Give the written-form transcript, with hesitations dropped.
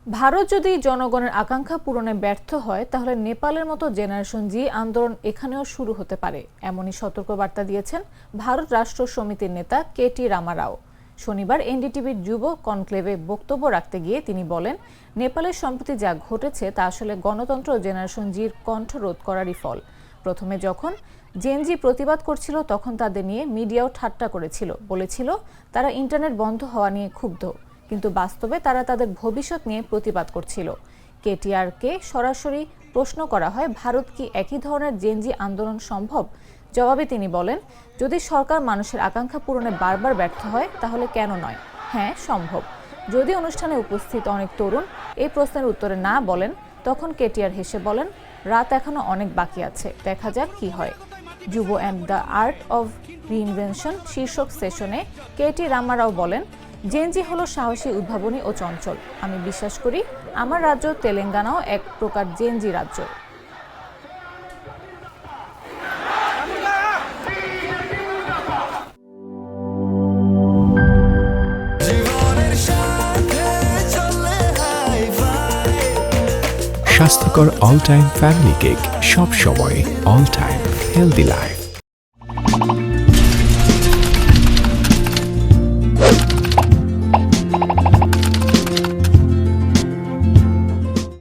ভারত যদি জনগণের আকাঙ্ক্ষা পূরণে ব্যর্থ হয় তাহলে নেপালের মতো জেনারেশন জি আন্দোলন এখানেও শুরু হতে পারে, এমনই সতর্কবার্তা দিয়েছেন ভারত রাষ্ট্র সমিতির নেতা কে.টি. রামারাও। শনিবার এনডিটিভির যুব কনক্লেভে বক্তব্য রাখতে গিয়ে তিনি বলেন, নেপালের সম্প্রতি যা ঘটেছে তা আসলে গণতন্ত্র জেনারেশন জির কণ্ঠ রোধ করারই ফল। প্রথমে যখন জেনজি প্রতিবাদ করছিল তখন তাদের নিয়ে মিডিয়াও ঠাট্টা করেছিল, বলেছিল তারা ইন্টারনেট বন্ধ হওয়া নিয়ে ক্ষুব্ধ, কিন্তু বাস্তবে তারা তাদের ভবিষ্যৎ নিয়ে প্রতিবাদ করছিল। কেটিআরকে সরাসরি প্রশ্ন করা হয়, ভারত কি একই ধরনের জেনজি আন্দোলন সম্ভব? জবাবে তিনি বলেন, যদি সরকার মানুষের আকাঙ্ক্ষা পূরণে বারবার ব্যর্থ হয় তাহলে কেন নয়, হ্যাঁ সম্ভব। যদি অনুষ্ঠানে উপস্থিত অনেক তরুণ এই প্রশ্নের উত্তরে না বলেন, তখন কেটিআর হেসে বলেন, রাত এখনো অনেক বাকি আছে, দেখা যাক কি হয়। যুব অ্যান্ড দ্য আর্ট অব রিইনভেনশন শীর্ষক সেশনে কে.টি. রামারাও বলেন, জেনজি হলো সাহসী, উদ্ভাবনী ও চঞ্চল। আমি বিশ্বাস করি আমার রাজ্য তেলেঙ্গানাও এক প্রকার জেনজি রাজ্য। স্বাস্থ্যকর অল টাইম ফ্যামিলি কেক, সব সময় অল টাইম হেলদি লাইফ।